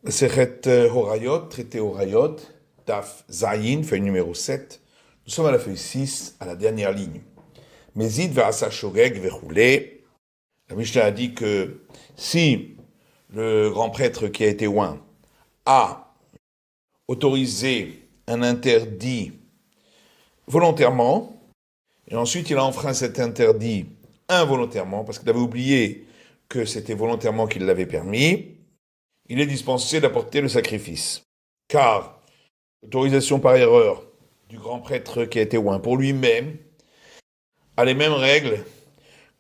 Sechet Horayot, traité Horayot, Taf Zayin, feuille numéro 7. Nous sommes à la feuille 6, à la dernière ligne. Mezid Va'asa Shogeg Vechoulé. La Mishnah a dit que si le grand prêtre qui a été oint a autorisé un interdit volontairement, et ensuite il a enfreint cet interdit involontairement, parce qu'il avait oublié que c'était volontairement qu'il l'avait permis, il est dispensé d'apporter le sacrifice. Car l'autorisation par erreur du grand prêtre qui a été oint pour lui-même a les mêmes règles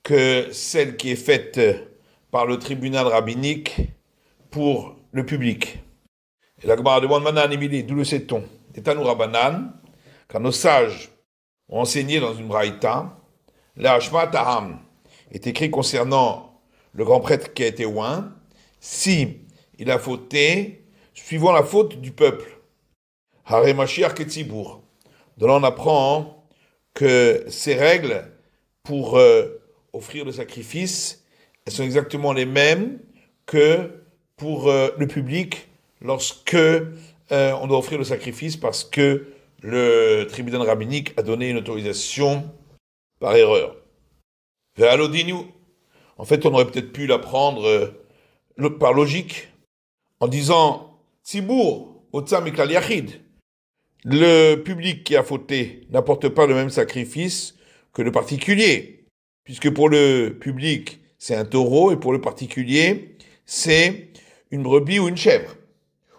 que celle qui est faite par le tribunal rabbinique pour le public. Et la Gemara demande Manan Emili, d'où le sait-on? Des Tanu Rabbanan, car nos sages ont enseigné dans une braïta, la Hashma Taham est écrit concernant le grand prêtre qui a été oint, si il a fauté suivant la faute du peuple. Hare Mashiach Ketzibour. De là on apprend que ces règles pour offrir le sacrifice, elles sont exactement les mêmes que pour le public lorsque on doit offrir le sacrifice parce que le tribunal rabbinique a donné une autorisation par erreur. En fait, on aurait peut-être pu l'apprendre par logique en disant Tzibour, Otsa Miklal Yachid. Le public qui a fauté n'apporte pas le même sacrifice que le particulier, puisque pour le public, c'est un taureau, et pour le particulier, c'est une brebis ou une chèvre.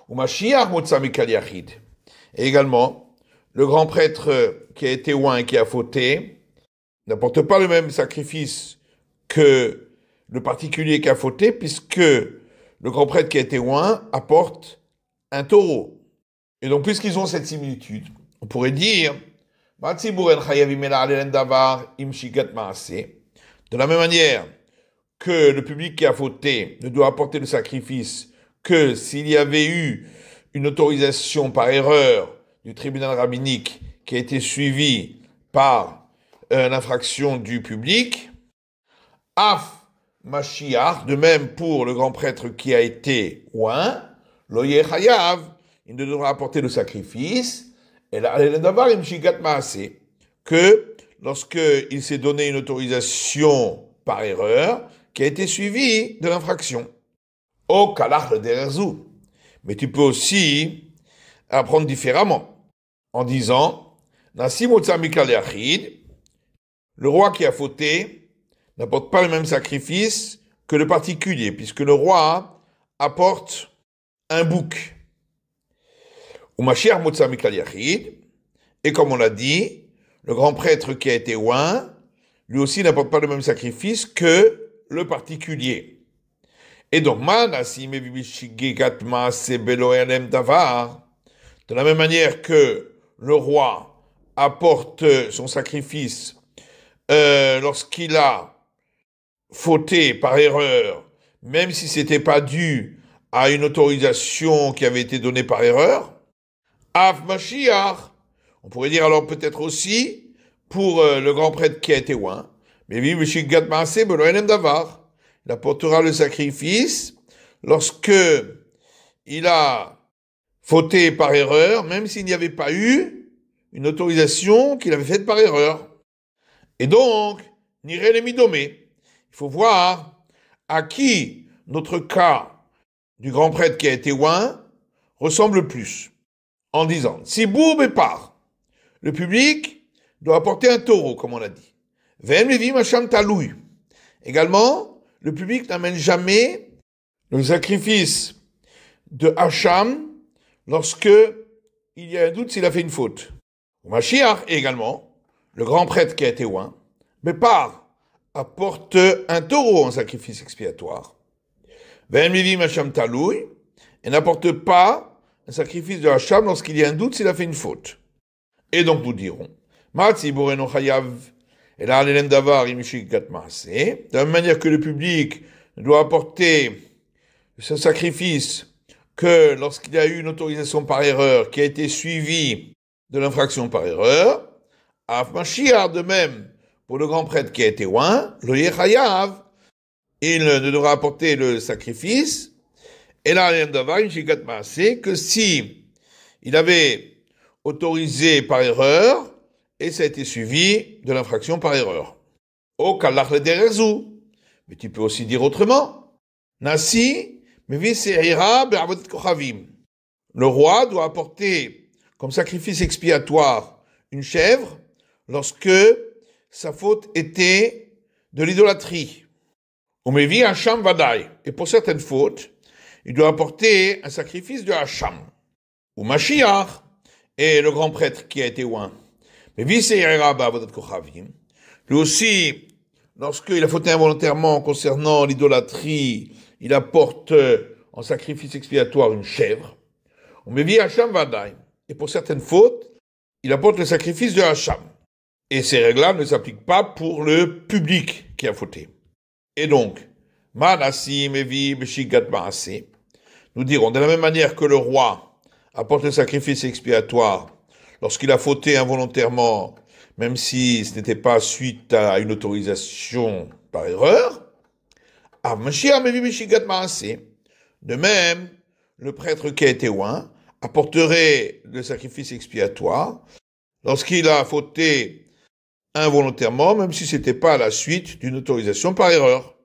Ou Mashiach Motsa Miklal Yachid. Et également, le grand prêtre qui a été oint et qui a fauté n'apporte pas le même sacrifice que le particulier qui a fauté, puisque le grand prêtre qui a été oint apporte un taureau. Et donc, puisqu'ils ont cette similitude, on pourrait dire, de la même manière que le public qui a fauté ne doit apporter le sacrifice que s'il y avait eu une autorisation par erreur du tribunal rabbinique qui a été suivie par l'infraction du public, Af Mashiach, de même pour le grand prêtre qui a été oint, Loye Chayav, il ne devra apporter le sacrifice, et là, que lorsqu'il s'est donné une autorisation par erreur qui a été suivie de l'infraction. Au kalach le derezou. Mais tu peux aussi apprendre différemment, en disant, Nasim Miklal Yachid, le roi qui a fauté n'apporte pas le même sacrifice que le particulier, puisque le roi apporte un bouc. Ou Mashiach Motsa Miklal Yachid, et comme on l'a dit, le grand prêtre qui a été oint, lui aussi n'apporte pas le même sacrifice que le particulier. Et donc, de la même manière que le roi apporte son sacrifice lorsqu'il a fauté par erreur, même si c'était pas dû à une autorisation qui avait été donnée par erreur, Av Mashiach, on pourrait dire alors peut-être aussi pour le grand prêtre qui a été oint, mais il apportera le sacrifice lorsque il a fauté par erreur, même s'il n'y avait pas eu une autorisation qu'il avait faite par erreur. Et donc, niré les midomé. Il faut voir à qui notre cas du grand prêtre qui a été oint ressemble plus. En disant, si Bourbe part, le public doit apporter un taureau, comme on l'a dit. Vem levim hacham taloui. Également, le public n'amène jamais le sacrifice de Hacham lorsque il y a un doute s'il a fait une faute. Mashiach également, le grand prêtre qui a été oint, mais part, apporte un taureau en sacrifice expiatoire. Vem levim hacham taloui, et n'apporte pas un sacrifice de Hacham lorsqu'il y a un doute s'il a fait une faute. Et donc nous dirons, de la même manière que le public doit apporter ce sacrifice que lorsqu'il y a eu une autorisation par erreur qui a été suivie de l'infraction par erreur, Af Mashiach, de même pour le grand prêtre qui a été oint, le Yechayav, il ne devra apporter le sacrifice, Et là, c'est que si il avait autorisé par erreur, et ça a été suivi de l'infraction par erreur. Au kalach le derezou. Mais tu peux aussi dire autrement. Nasi, le roi doit apporter comme sacrifice expiatoire une chèvre lorsque sa faute était de l'idolâtrie. Et pour certaines fautes, il doit apporter un sacrifice de Hacham. Ou Mashiach, et le grand prêtre qui a été oint. Mais lui aussi, lorsqu'il a fauté involontairement concernant l'idolâtrie, il apporte en sacrifice expiatoire une chèvre. Et pour certaines fautes, il apporte le sacrifice de Hacham. Et ces règles-là ne s'appliquent pas pour le public qui a fauté. Et donc, nous dirons, de la même manière que le roi apporte le sacrifice expiatoire lorsqu'il a fauté involontairement, même si ce n'était pas suite à une autorisation par erreur, de même, le prêtre qui a été oint apporterait le sacrifice expiatoire lorsqu'il a fauté involontairement, même si ce n'était pas à la suite d'une autorisation par erreur.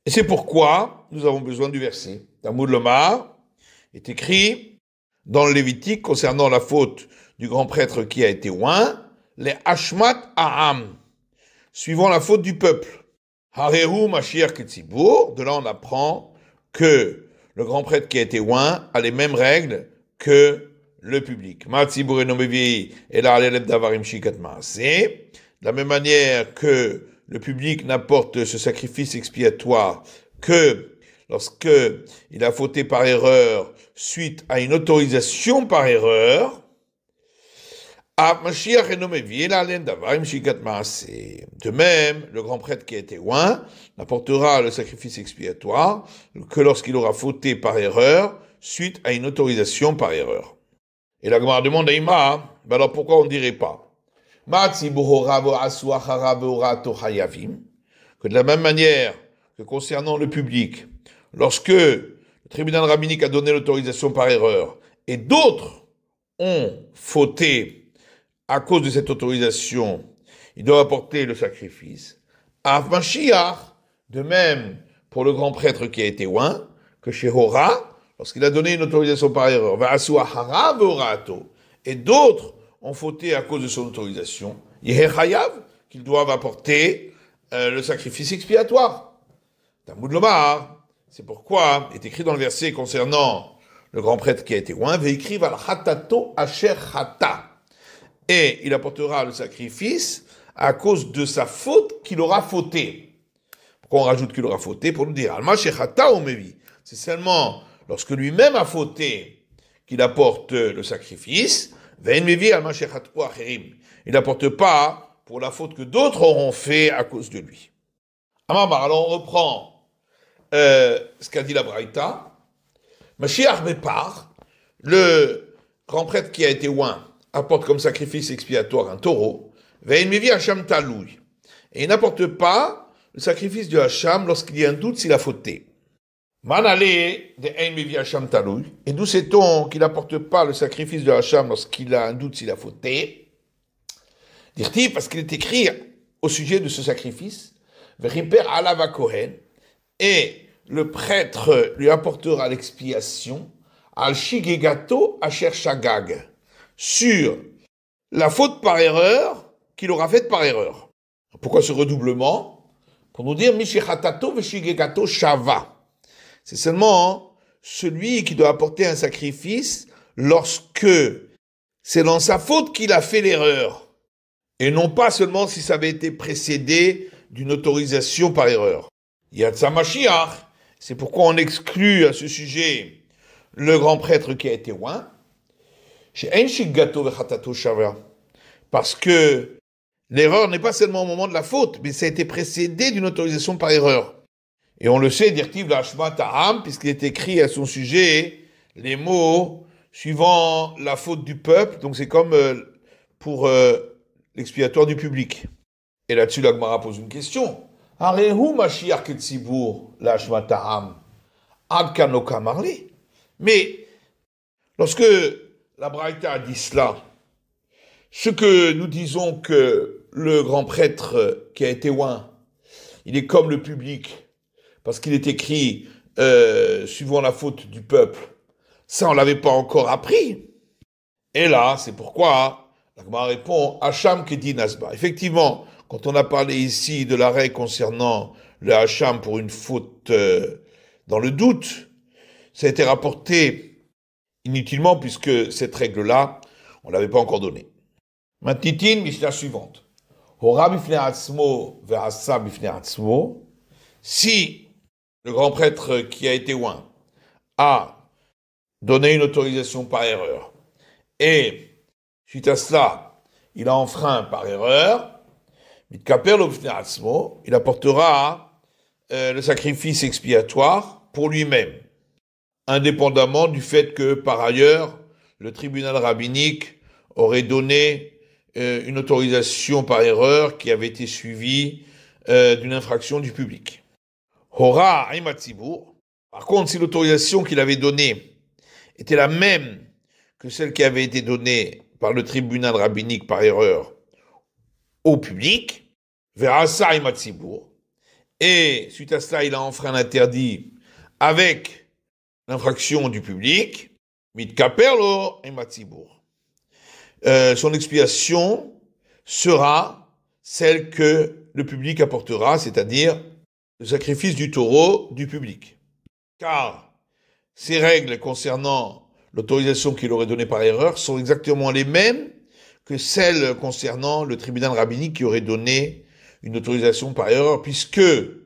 Et c'est pourquoi nous avons besoin du verset. Talmud Lomar est écrit dans le Lévitique concernant la faute du grand prêtre qui a été oint, les Hashmat Aham, suivant la faute du peuple. Harehu Mashiach Ketzibour, de là on apprend que le grand prêtre qui a été oint a les mêmes règles que le public. De la même manière que le public n'apporte ce sacrifice expiatoire que lorsque il a fauté par erreur suite à une autorisation par erreur, de même, le grand prêtre qui a été oint n'apportera le sacrifice expiatoire que lorsqu'il aura fauté par erreur suite à une autorisation par erreur. Et la Gemara demande à Ima, alors pourquoi on ne dirait pas que de la même manière que concernant le public, lorsque le tribunal rabbinique a donné l'autorisation par erreur et d'autres ont fauté à cause de cette autorisation, ils doivent apporter le sacrifice. De même pour le grand prêtre qui a été oint, que chez Hora, lorsqu'il a donné une autorisation par erreur, et d'autres ont fauté à cause de son autorisation, qu'ils doivent apporter le sacrifice expiatoire. Talmud Lomar, c'est pourquoi est écrit dans le verset concernant le grand prêtre qui a été oint, ve'ikriv al chatato asher chata, et il apportera le sacrifice à cause de sa faute qu'il aura fauté. Pourquoi on rajoute qu'il aura fauté? Pour nous dire, alma shechata omevi, c'est seulement lorsque lui-même a fauté qu'il apporte le sacrifice. Il n'apporte pas pour la faute que d'autres auront fait à cause de lui. Alors on reprend ce qu'a dit la Braïta. Mashiach Bepar, le grand prêtre qui a été oint, apporte comme sacrifice expiatoire un taureau. Et il n'apporte pas le sacrifice de Hacham lorsqu'il y a un doute s'il a fauté. Et d'où sait-on qu'il n'apporte pas le sacrifice de Hacham lorsqu'il a un doute s'il a fauté? Dit-il, parce qu'il est écrit au sujet de ce sacrifice, et le prêtre lui apportera l'expiation al shigegato asher shagag, sur la faute par erreur qu'il aura faite par erreur. Pourquoi ce redoublement? Pour nous dire mishechatato veshigegato shava. C'est seulement celui qui doit apporter un sacrifice lorsque c'est dans sa faute qu'il a fait l'erreur, et non pas seulement si ça avait été précédé d'une autorisation par erreur. Yatsa Mashiach, c'est pourquoi on exclut à ce sujet le grand prêtre qui a été oint, parce que l'erreur n'est pas seulement au moment de la faute, mais ça a été précédé d'une autorisation par erreur. Et on le sait, dirtiv l'ashmat ta'am, puisqu'il est écrit à son sujet les mots suivant la faute du peuple, donc c'est comme pour l'expiatoire du public. Et là-dessus, la Gemara pose une question. Arehu Mashiach Ketzibour l'ashmat ta'am. Ad Kanoka Marley. Mais lorsque la Braïta a dit cela, ce que nous disons que le grand prêtre qui a été oint, il est comme le public, parce qu'il est écrit suivant la faute du peuple, ça on l'avait pas encore appris. Et là, c'est pourquoi la Gemara répond Hacham Kedin Asba. Effectivement, quand on a parlé ici de l'arrêt concernant le Hacham pour une faute dans le doute, ça a été rapporté inutilement puisque cette règle-là, on ne l'avait pas encore donnée. Maintenant, Mishnah suivante. Hora bifnei atzmo ve'asa bifnei atzmo. Si le grand prêtre qui a été oint a donné une autorisation par erreur et suite à cela, il a enfreint par erreur, il apportera le sacrifice expiatoire pour lui-même, indépendamment du fait que, par ailleurs, le tribunal rabbinique aurait donné une autorisation par erreur qui avait été suivie d'une infraction du public. Hora Aimatzibour. Par contre, si l'autorisation qu'il avait donnée était la même que celle qui avait été donnée par le tribunal rabbinique par erreur au public, Verasa Aimatzibour, et suite à cela, il a enfreint l'interdit avec l'infraction du public, Mitkaperlo Aimatzibour. Son expiation sera celle que le public apportera, c'est-à-dire le sacrifice du taureau du public. Car ces règles concernant l'autorisation qu'il aurait donnée par erreur sont exactement les mêmes que celles concernant le tribunal rabbinique qui aurait donné une autorisation par erreur, puisque le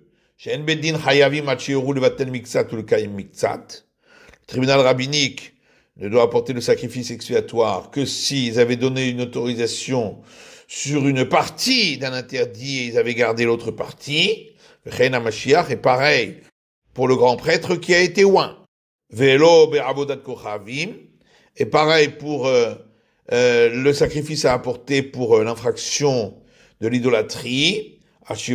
tribunal rabbinique ne doit apporter le sacrifice expiatoire que s'ils avaient donné une autorisation sur une partie d'un interdit et ils avaient gardé l'autre partie. Et pareil pour le grand prêtre qui a été oint. Et pareil pour le sacrifice à apporter pour l'infraction de l'idolâtrie. C'est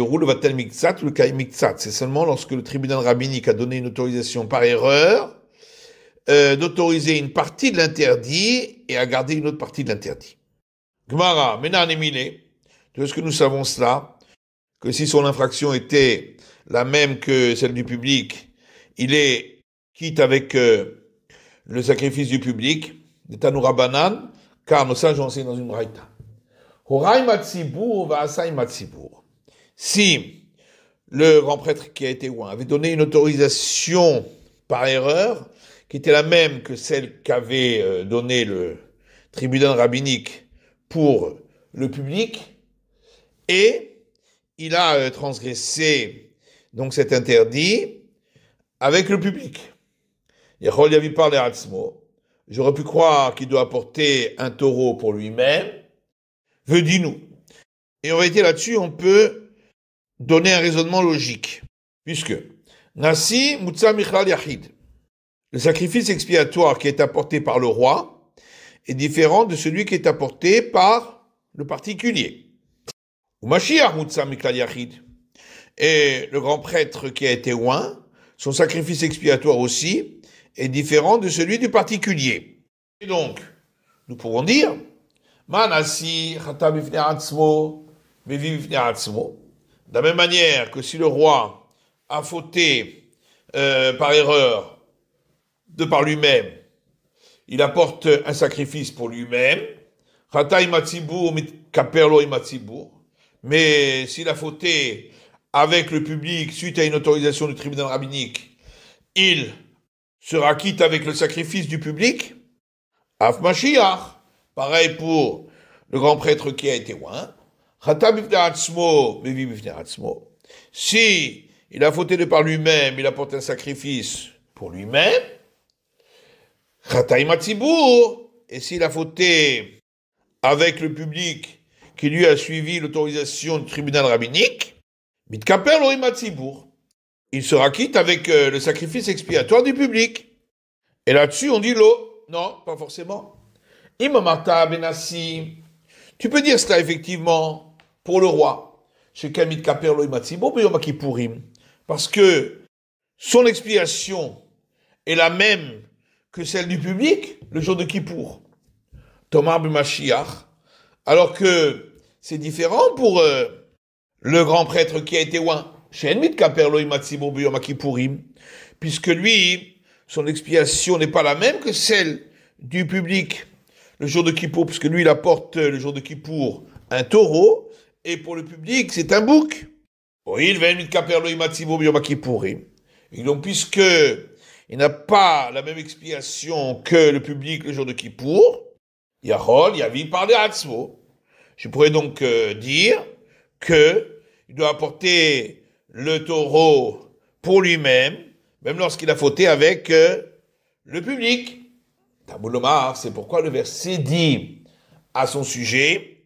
seulement lorsque le tribunal rabbinique a donné une autorisation par erreur d'autoriser une partie de l'interdit et à garder une autre partie de l'interdit. Gemara, Menanemine, de ce que nous savons cela, que si son infraction était la même que celle du public, il est quitte avec le sacrifice du public, de Tanoura Banan, car nos sages ont enseigné dans une braïta. Horai Matsibour va Asai Matsibour. Si le grand prêtre qui a été oint avait donné une autorisation par erreur, qui était la même que celle qu'avait donnée le tribunal rabbinique pour le public, et il a transgressé donc cet interdit avec le public. J'aurais pu croire qu'il doit apporter un taureau pour lui-même, dis-nous. Et en réalité là-dessus, on peut donner un raisonnement logique, puisque Nasi Mutsa Michlal Yachid, le sacrifice expiatoire qui est apporté par le roi est différent de celui qui est apporté par le particulier. Ou Mashiach Mutsa Michlal Yachid, et le grand prêtre qui a été oint, son sacrifice expiatoire aussi est différent de celui du particulier. Et donc, nous pourrons dire, Manasi Chata Bifnei Atzmo, Mevi Bifnei Atzmo. De la même manière que si le roi a fauté par erreur, de par lui-même, il apporte un sacrifice pour lui-même, Chata Imatzibour, Kaperlo Imatzibour. Mais s'il a fauté avec le public suite à une autorisation du tribunal rabbinique, il sera quitte avec le sacrifice du public. Af Mashiach, pareil pour le grand prêtre qui a été oint. Si il a fauté de par lui-même, il apporte un sacrifice pour lui-même. Et s'il a fauté avec le public qui lui a suivi l'autorisation du tribunal rabbinique, il sera quitte avec le sacrifice expiatoire du public. Et là-dessus, on dit l'eau. Non, pas forcément. Imamata benassi. Tu peux dire cela effectivement pour le roi. Chez Kamit Kaperlo Imatsibo, parce que son expiation est la même que celle du public le jour de Kippour. Thomas B'Mashiach, alors que c'est différent pour le grand prêtre qui a été oint. Puisque lui, son expiation n'est pas la même que celle du public le jour de Kippour, puisque lui, il apporte le jour de Kippour un taureau, et pour le public, c'est un bouc. Et donc, puisque il n'a pas la même expiation que le public le jour de Kippour, Yahol, Yavi parle Atzmo. Je pourrais donc dire que il doit apporter le taureau pour lui-même, même lorsqu'il a fauté avec le public. Taboulomar, c'est pourquoi le verset dit à son sujet,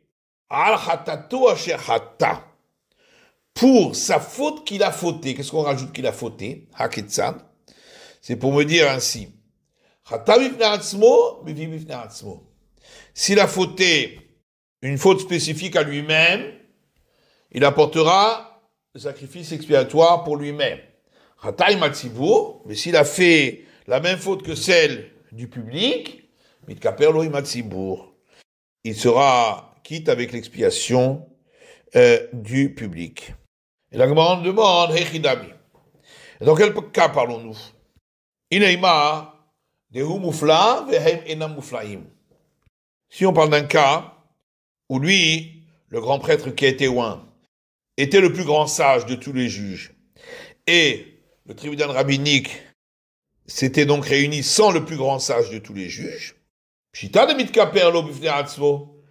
Al Hatato Asher Hata, pour sa faute qu'il a fauté. Qu'est-ce qu'on rajoute qu'il a fauté? Haketsad. C'est pour me dire ainsi, Hata bifnei atzmo, bivi bifnei atzmo. S'il a fauté une faute spécifique à lui-même, il apportera le sacrifice expiatoire pour lui-même. Hataï matzibur, mais s'il a fait la même faute que celle du public, mitkaper lo matzibur, il sera quitte avec l'expiation du public. Et la Gemara demande, Hechidami. Dans quel cas parlons-nous? Ineima, dehu mufla, vehem enam muflaim. Si on parle d'un cas où lui, le grand prêtre qui a été oint, était le plus grand sage de tous les juges, et le tribunal rabbinique s'était donc réuni sans le plus grand sage de tous les juges, Pshita de mitkaper lo bifnei atzmo.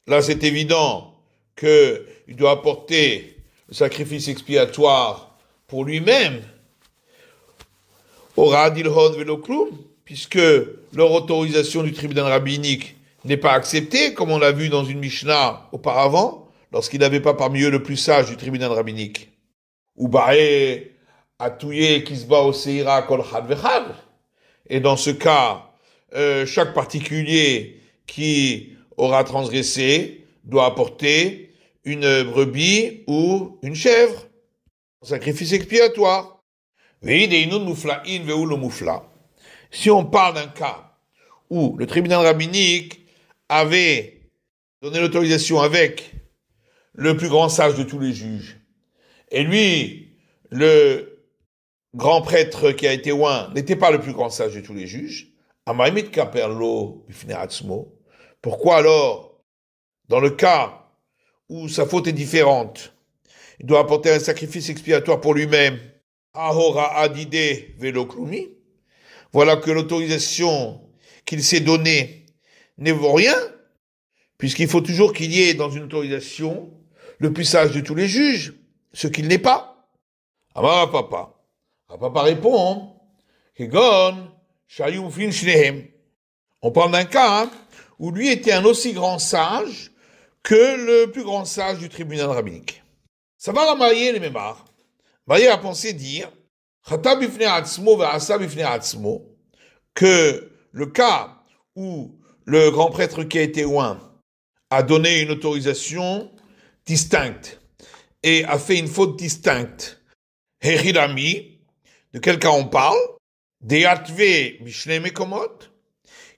Là, c'est évident qu'il doit apporter le sacrifice expiatoire pour lui-même, Ora dilhon velo klum, puisque leur autorisation du tribunal rabbinique n'est pas acceptée, comme on l'a vu dans une Mishnah auparavant, lorsqu'il n'avait pas parmi eux le plus sage du tribunal rabbinique. Ubae atouye kisba oseira kol chad vechad. Et dans ce cas, chaque particulier qui aura transgressé doit apporter une brebis ou une chèvre, un sacrifice expiatoire. Si on parle d'un cas où le tribunal rabbinique avait donné l'autorisation avec le plus grand sage de tous les juges, et lui, le grand prêtre qui a été oint, n'était pas le plus grand sage de tous les juges, pourquoi alors, dans le cas où sa faute est différente, il doit apporter un sacrifice expiatoire pour lui-même, Ahora adide veloklumi, voilà que l'autorisation qu'il s'est donnée ne vaut rien, puisqu'il faut toujours qu'il y ait dans une autorisation le plus sage de tous les juges, ce qu'il n'est pas. Amar papa. Papa répond, Kegon, Shayum fin shnehem. On parle d'un cas où lui était un aussi grand sage que le plus grand sage du tribunal rabbinique. Ça va Ramaye les mémars. Maïe a pensé dire que le cas où le grand prêtre qui a été oint a donné une autorisation distincte et a fait une faute distincte, de quel cas on parle?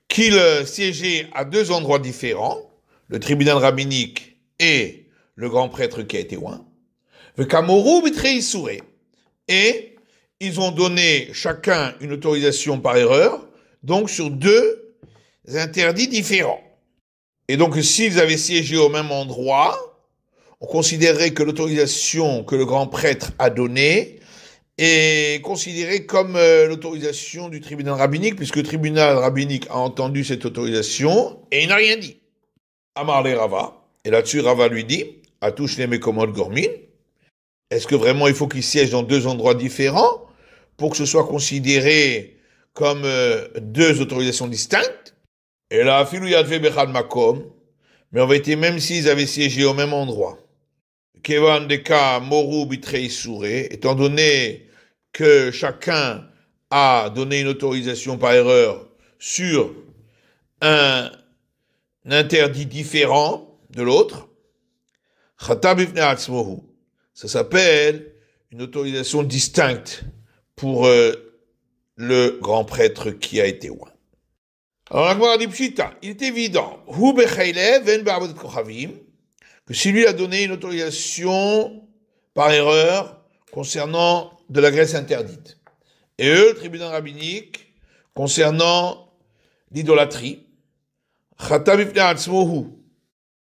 Qu'il siégeait à deux endroits différents, le tribunal rabbinique et le grand prêtre qui a été oint. Et ils ont donné chacun une autorisation par erreur, donc sur deux interdits différents. Et donc s'ils avaient siégé au même endroit, on considérerait que l'autorisation que le grand prêtre a donnée est considérée comme l'autorisation du tribunal rabbinique, puisque le tribunal rabbinique a entendu cette autorisation et il n'a rien dit. Amar le Rava, et là-dessus Rava lui dit, Atouch ne mekomot gormin, est-ce que vraiment il faut qu'il siège dans deux endroits différents pour que ce soit considéré comme deux autorisations distinctes? Et là, filou yadve bechad makom, mais en vérité, même s'ils avaient siégé au même endroit, kevan deka moru bitrei souré, étant donné que chacun a donné une autorisation par erreur sur un interdit différent de l'autre, chata bifnei atzmohu, ça s'appelle une autorisation distincte pour le grand prêtre qui a été oint. Alors la Gemara dit Pshita, il est évident, Hu bechaylev ven be'avodat kochavim, que si lui a donné une autorisation par erreur concernant de la graisse interdite, et eux, le tribunal rabbinique, concernant l'idolâtrie, Chata b'fnei atzmohu,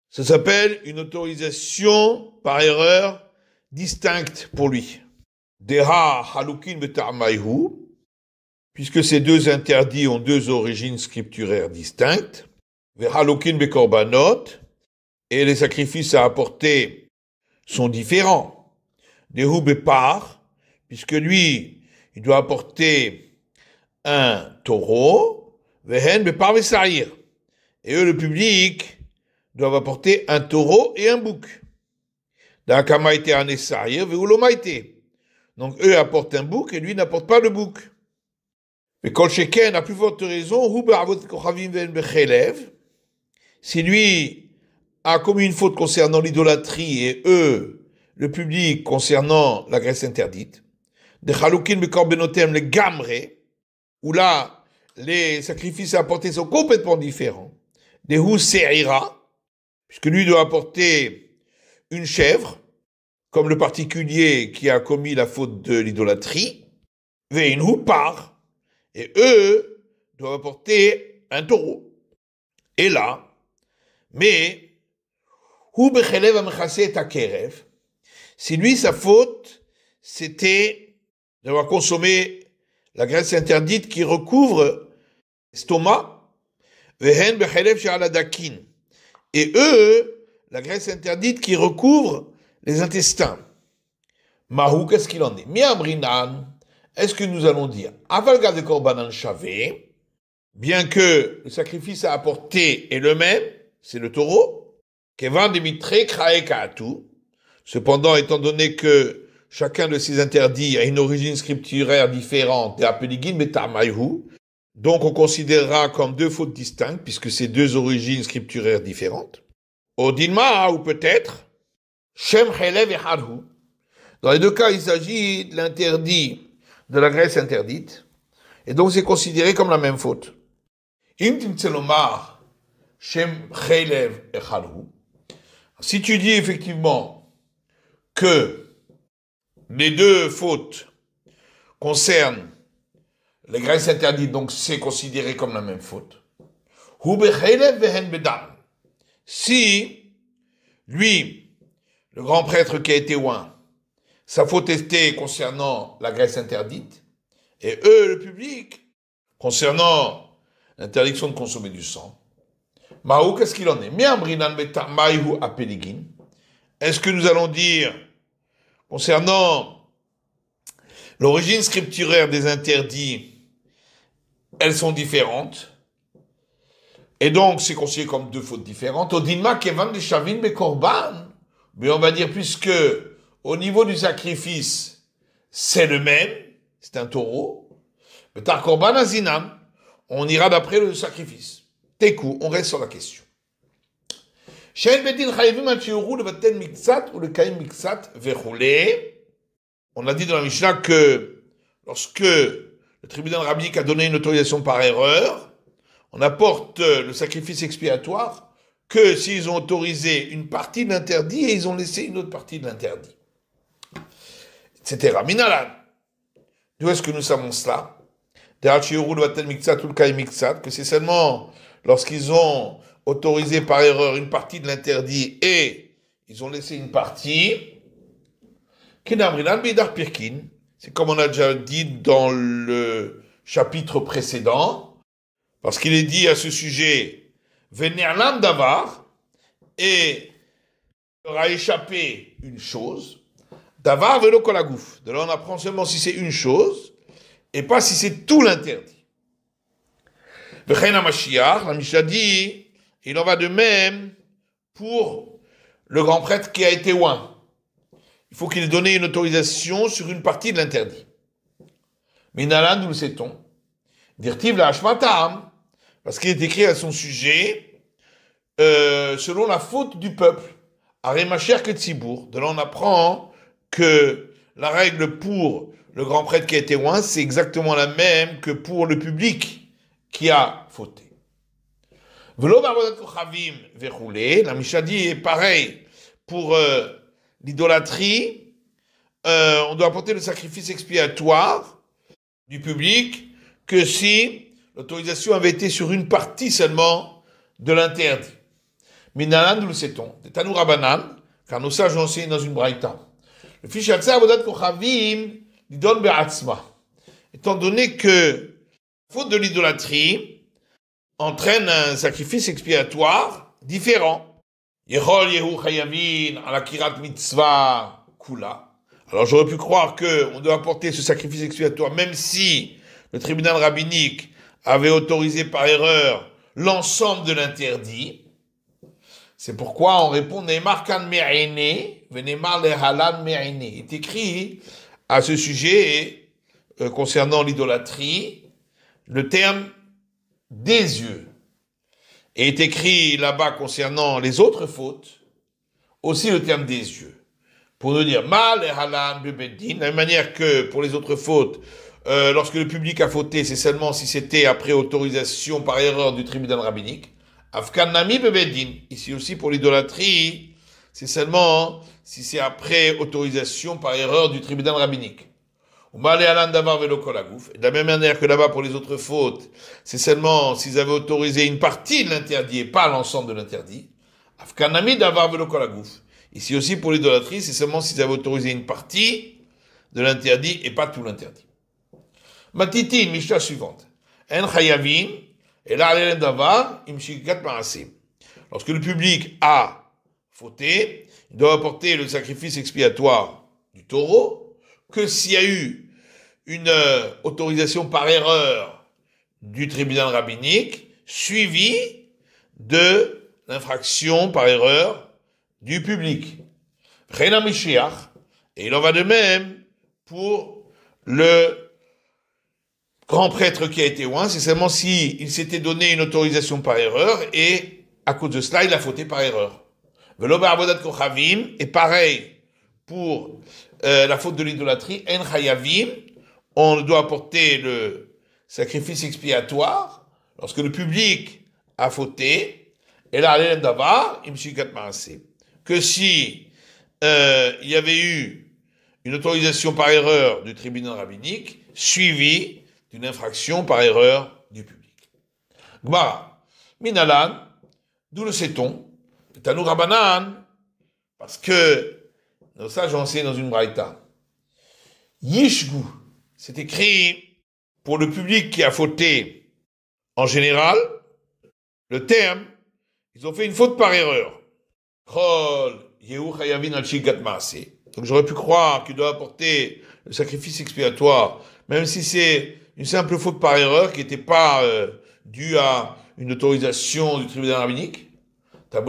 ça s'appelle une autorisation par erreur distincte pour lui. Deha halukin betarmaihu, puisque ces deux interdits ont deux origines scripturaires distinctes, vehalukin bekorbanot, et les sacrifices à apporter sont différents. Dehu bepar, puisque lui, il doit apporter un taureau, vehen bepar vesaïr, et eux, le public, doivent apporter un taureau et un bouc. Dakamaite anesaïr veulomaite. Donc eux apportent un bouc et lui n'apporte pas le bouc. Mais Kol Sheken a plus forte raison, Hu be'avodat kochavim ven bechelev, si lui a commis une faute concernant l'idolâtrie et eux, le public, concernant la graisse interdite, de chaloukin bekorbenotem le gamre, où là, les sacrifices à apporter sont complètement différents, des Hu se'ira, puisque lui doit apporter une chèvre, comme le particulier qui a commis la faute de l'idolâtrie, ve'inhu par, et eux doivent apporter un taureau. Et là, mais, hu bechelev amechase et akerev, si lui, sa faute, c'était d'avoir consommé la graisse interdite qui recouvre l'estomac, vehen bechelev she'aladakin, et eux, la graisse interdite qui recouvre les intestins. Mahou, qu'est-ce qu'il en est? Miamrinan, est-ce que nous allons dire, avalga de korbanan chavé, bien que le sacrifice à apporter est le même, c'est le taureau, kevan demitre krae kaatu, cependant, étant donné que chacun de ces interdits a une origine scripturaire différente, et apeligin metamayhu, donc on considérera comme deux fautes distinctes, puisque c'est deux origines scripturaires différentes. Odilma, ou peut-être, Shem chelev et harhu. Dans les deux cas, il s'agit de l'interdit de la graisse interdite, et donc c'est considéré comme la même faute. Im timtselomar Shem chelev et harhu. Si tu dis effectivement que les deux fautes concernent les graisses interdites, donc c'est considéré comme la même faute. Si, lui, le grand prêtre qui a été oint, sa faute était concernant la graisse interdite, et eux, le public, concernant l'interdiction de consommer du sang, Mahou, qu'est-ce qu'il en est? Est-ce que nous allons dire, concernant l'origine scripturaire des interdits, elles sont différentes, et donc c'est considéré comme deux fautes différentes. Odinma kevan de shavin bekorban, mais on va dire puisque au niveau du sacrifice c'est le même, c'est un taureau. Betar korban azinam, on ira d'après le sacrifice. Tekou, on reste sur la question. Shein bedin chayevim al shiuru levaten miksat ou le kaim miksat vechule. On a dit dans la Mishnah que lorsque le tribunal rabbinique a donné une autorisation par erreur, on apporte le sacrifice expiatoire que s'ils ont autorisé une partie de l'interdit et ils ont laissé une autre partie de l'interdit. Etc. Minalan. D'où est-ce que nous savons cela? Que c'est seulement lorsqu'ils ont autorisé par erreur une partie de l'interdit et ils ont laissé une partie. C'est comme on a déjà dit dans le chapitre précédent, parce qu'il est dit à ce sujet, Venerlam davar, et il aura échappé une chose, davar velo kolagouf. De là on apprend seulement si c'est une chose, et pas si c'est tout l'interdit. Vechena Mashiach, la Mishnah dit, il en va de même pour le grand prêtre qui a été oint. Il faut qu'il ait donné une autorisation sur une partie de l'interdit. Minalan, nous le sait-on, dirtiv la hashmatam, parce qu'il est écrit à son sujet, selon la faute du peuple, aremacher que tzibour. De là on apprend que la règle pour le grand prêtre qui a été oint, c'est exactement la même que pour le public qui a fauté. La Mishnah dit est pareil pour l'idolâtrie. On doit apporter le sacrifice expiatoire du public que si l'autorisation avait été sur une partie seulement de l'interdit. Minalan, nous le sait-on. De Tanour Rabanan, car nos sages ont enseigné dans une braïta. Le Fishatsa Avodat Kochavim l'idon be'atzma. Étant donné que faute de l'idolâtrie entraîne un sacrifice expiatoire différent. Yechol Yehu Chayavin ala kirat mitzvah kula. Alors j'aurais pu croire que on doit apporter ce sacrifice expiatoire même si le tribunal rabbinique avait autorisé par erreur l'ensemble de l'interdit. C'est pourquoi on répond Neymar kan me'ene, venemar lehalan me'ene. Il est écrit à ce sujet concernant l'idolâtrie le terme des yeux. Et est écrit là-bas concernant les autres fautes aussi le terme des yeux. Pour nous dire mal lehalan bebeddin, de la même manière que pour les autres fautes, lorsque le public a fauté, c'est seulement si c'était après autorisation par erreur du tribunal rabbinique. Afkanami bebeddin. Ici aussi pour l'idolâtrie, c'est seulement si c'est après autorisation par erreur du tribunal rabbinique. Et de la même manière que là-bas pour les autres fautes, c'est seulement s'ils avaient autorisé une partie de l'interdit et pas l'ensemble de l'interdit. Afkanami davar velokolagouf. Ici aussi pour l'idolâtrie, c'est seulement s'ils avaient autorisé une partie de l'interdit et pas tout l'interdit. Matiti, Mishnah suivante. En chayavin. Et là, lorsque le public a fauté, il doit apporter le sacrifice expiatoire du taureau, que s'il y a eu une autorisation par erreur du tribunal rabbinique, suivie de l'infraction par erreur du public. Et il en va de même pour le grand prêtre qui a été oint, c'est seulement si il s'était donné une autorisation par erreur et à cause de cela, il a fauté par erreur. Et pareil pour la faute de l'idolâtrie, en chayavim, on doit apporter le sacrifice expiatoire lorsque le public a fauté, et là, que si il y avait eu une autorisation par erreur du tribunal rabbinique, suivie d'une infraction par erreur du public. Gmara, minalan, d'où le sait-on? Tanour Rabanan, parce que nos sages ont enseigné dans une braïta. Yishgu, c'est écrit pour le public qui a fauté en général, le terme, ils ont fait une faute par erreur. Chol, Yehu Chayavin al Shigat Maase. Donc j'aurais pu croire qu'il doit apporter le sacrifice expiatoire, même si c'est une simple faute par erreur qui n'était pas due à une autorisation du tribunal rabbinique. C'est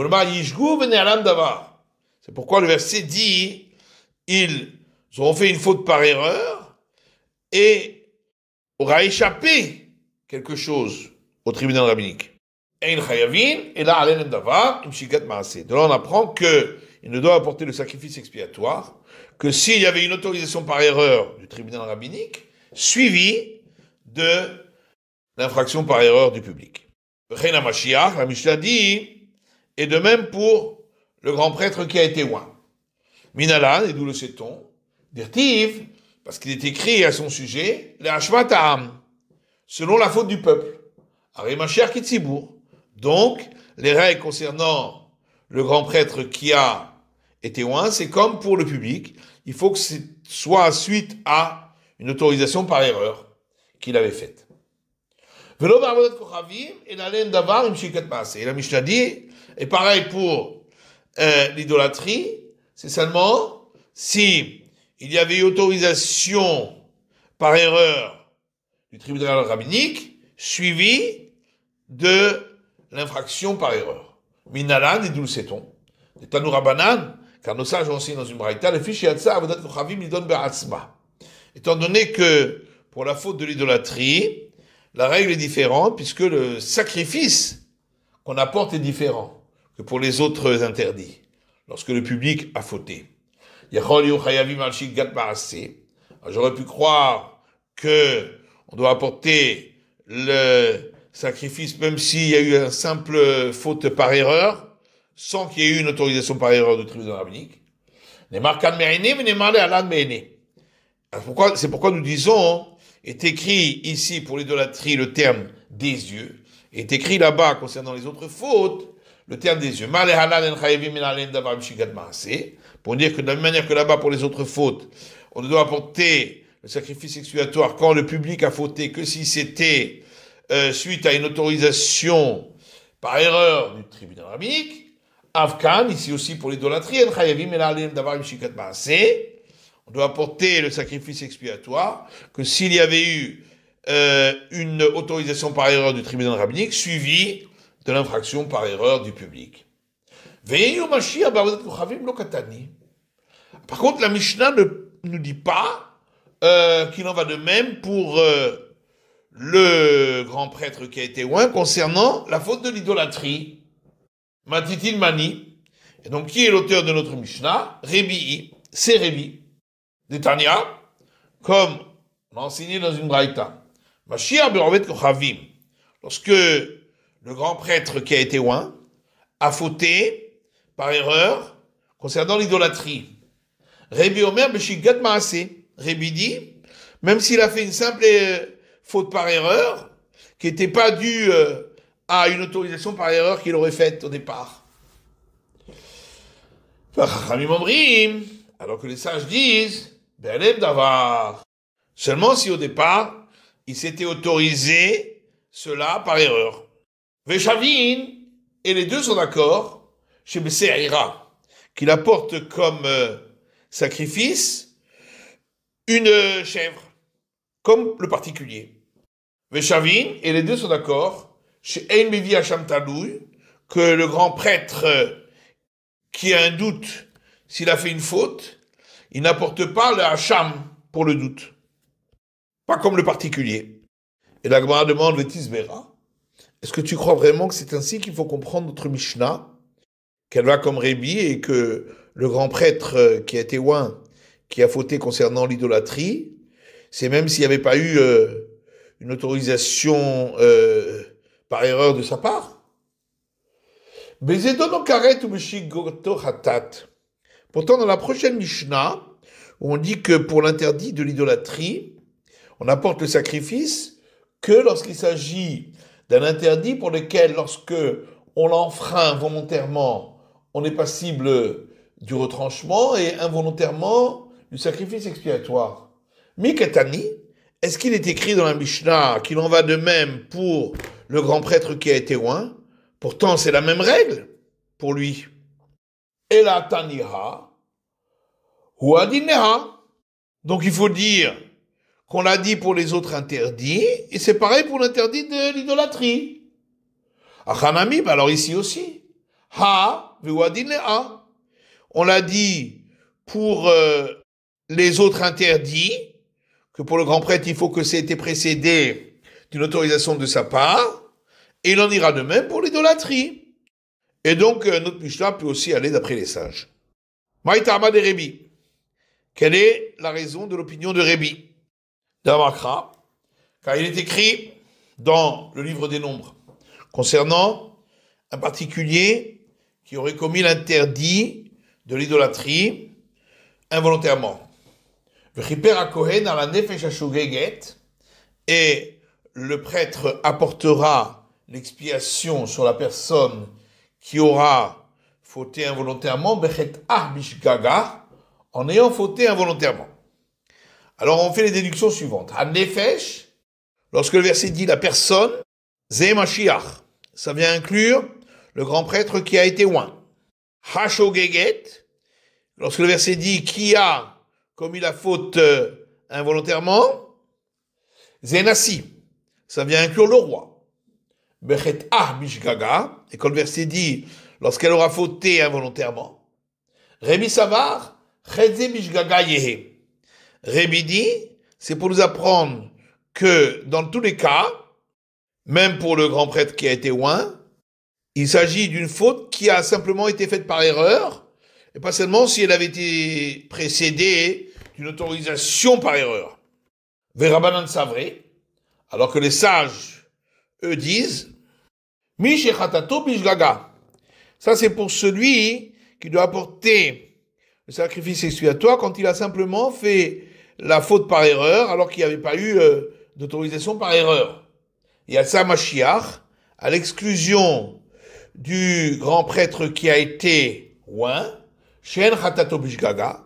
pourquoi le verset dit ils auront fait une faute par erreur et aura échappé quelque chose au tribunal rabbinique. De là on apprend qu'il ne doit apporter le sacrifice expiatoire que s'il y avait une autorisation par erreur du tribunal rabbinique suivie de l'infraction par erreur du public. La Mishnah dit, et de même pour le grand prêtre qui a été oint. Minalan, et d'où le sait-on, d'Irtiv, parce qu'il est écrit à son sujet, les Hashvatam, selon la faute du peuple. Arimachiach Kitzibour. Donc, les règles concernant le grand prêtre qui a été oint, c'est comme pour le public, il faut que ce soit suite à une autorisation par erreur qu'il avait faite. Et la Mishnah dit, et pareil pour l'idolâtrie, c'est seulement si il y avait eu autorisation par erreur du tribunal rabbinique, suivie de l'infraction par erreur. Minalan, et d'où le sait-on? De Tanour Rabanan, car nos sages ont enseigné dans une braïta, le fichier Yatsa, Avodat Kochavim, Lidon Be'atzma. Étant donné que pour la faute de l'idolâtrie, la règle est différente puisque le sacrifice qu'on apporte est différent que pour les autres interdits. Lorsque le public a fauté. J'aurais pu croire que on doit apporter le sacrifice même s'il y a eu une simple faute par erreur, sans qu'il y ait eu une autorisation par erreur du tribunal rabbinique. C'est pourquoi nous disons, est écrit ici pour l'idolâtrie le terme des yeux, est écrit là-bas concernant les autres fautes, le terme des yeux. Pour dire que de la même manière que là-bas pour les autres fautes, on ne doit apporter le sacrifice expiatoire quand le public a fauté que si c'était suite à une autorisation par erreur du tribunal rabbinique. Afkan, ici aussi pour l'idolâtrie, on doit apporter le sacrifice expiatoire que s'il y avait eu une autorisation par erreur du tribunal rabbinique suivie de l'infraction par erreur du public. Par contre, la Mishnah ne nous dit pas qu'il en va de même pour le grand prêtre qui a été oint concernant la faute de l'idolâtrie. Matitil Mani. Et donc, qui est l'auteur de notre Mishnah? Rebi, c'est Rebi. Netanya, comme on a enseigné dans une braïta. Mashiach berovet kochavim. Lorsque le grand prêtre qui a été oint a fauté par erreur concernant l'idolâtrie. Rebi Omer beshigat maase. Rebi dit, même s'il a fait une simple faute par erreur, qui n'était pas due à une autorisation par erreur qu'il aurait faite au départ. Alors que les sages disent, seulement si au départ, il s'était autorisé cela par erreur. Veshavin, et les deux sont d'accord, chez Besseira, qu'il apporte comme sacrifice une chèvre, comme le particulier. Veshavin, et les deux sont d'accord, chez Ein Mevi Hacham Talouy, que le grand prêtre qui a un doute, s'il a fait une faute, il n'apporte pas le Hacham pour le doute. Pas comme le particulier. Et la Gemara demande, Vetisbera, est-ce que tu crois vraiment que c'est ainsi qu'il faut comprendre notre Mishnah, qu'elle va comme Rébi et que le grand prêtre qui a été oint, qui a fauté concernant l'idolâtrie, c'est même s'il n'y avait pas eu une autorisation par erreur de sa part. Pourtant, dans la prochaine Mishnah, où on dit que pour l'interdit de l'idolâtrie, on apporte le sacrifice que lorsqu'il s'agit d'un interdit pour lequel, lorsque on l'enfreint volontairement, on est passible du retranchement et involontairement du sacrifice expiatoire. Mikatani, est-ce qu'il est écrit dans la Mishnah qu'il en va de même pour le grand prêtre qui a été oint? Pourtant, c'est la même règle pour lui. Et la taniha, ou adineha. Donc il faut dire qu'on l'a dit pour les autres interdits, et c'est pareil pour l'interdit de l'idolâtrie. Achanami, alors ici aussi. Ha, ou adineha. On l'a dit pour les autres interdits, que pour le grand prêtre, il faut que ça ait été précédé d'une autorisation de sa part, et il en ira de même pour l'idolâtrie. Et donc, notre Mishnah peut aussi aller d'après les sages. Maïtama de Rébi. Quelle est la raison de l'opinion de Rébi? D'amakra, car il est écrit dans le livre des Nombres, concernant un particulier qui aurait commis l'interdit de l'idolâtrie involontairement. Et le prêtre apportera l'expiation sur la personne qui aura fauté involontairement, en ayant fauté involontairement. Alors on fait les déductions suivantes. Nefesh, lorsque le verset dit la personne, Zé Mashiach, ça vient inclure le grand prêtre qui a été oint. Hashogeget, lorsque le verset dit qui a commis la faute involontairement, Zénassi, ça vient inclure le roi. Bechet Bishgaga, et quand le verset dit lorsqu'elle aura fauté involontairement, Rébi Savar, Chedze Bishgaga Yehe. Rébi dit, c'est pour nous apprendre que dans tous les cas, même pour le grand prêtre qui a été oint, il s'agit d'une faute qui a simplement été faite par erreur, et pas seulement si elle avait été précédée d'une autorisation par erreur. Verabanan savré, alors que les sages, eux, disent Mi shechatato bishgaga. Ça, c'est pour celui qui doit apporter le sacrifice expiatoire quand il a simplement fait la faute par erreur, alors qu'il n'y avait pas eu d'autorisation par erreur. Il y a ça, Mashiach, à l'exclusion du grand prêtre qui a été oint, Shen Chatato Bishgaga,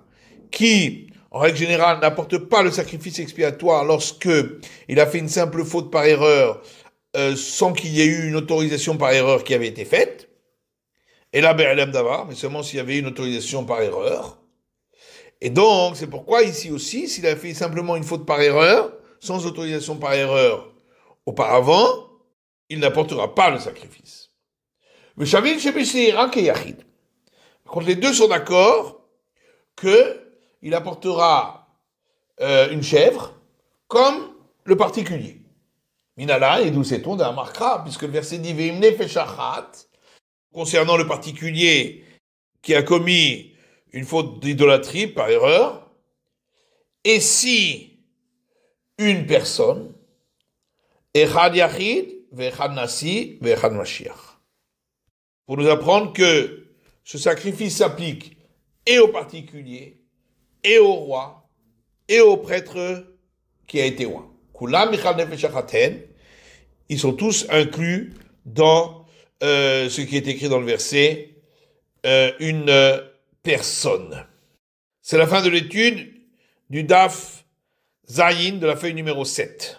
qui, en règle générale, n'apporte pas le sacrifice expiatoire lorsque il a fait une simple faute par erreur, sans qu'il y ait eu une autorisation par erreur qui avait été faite. Et là, Be'elem Davar, mais seulement s'il y avait une autorisation par erreur. Et donc, c'est pourquoi ici aussi, s'il a fait simplement une faute par erreur, sans autorisation par erreur auparavant, il n'apportera pas le sacrifice. Mais Shavin Shebeshira Keyachid. Par contre, les deux sont d'accord qu'il apportera une chèvre comme le particulier. Minala, et d'où sait-on d'un markra, puisque le verset dit Veimne Feshachat, concernant le particulier qui a commis une faute d'idolâtrie par erreur, et si une personne, Echad Yachid, Vechad Nasi, Vechad Mashiach, pour nous apprendre que ce sacrifice s'applique et au particulier, et au roi, et au prêtre qui a été oint. Kulam Michal Nefesh Achaten, ils sont tous inclus dans ce qui est écrit dans le verset, une personne. C'est la fin de l'étude du Daf Zayin de la feuille numéro 7.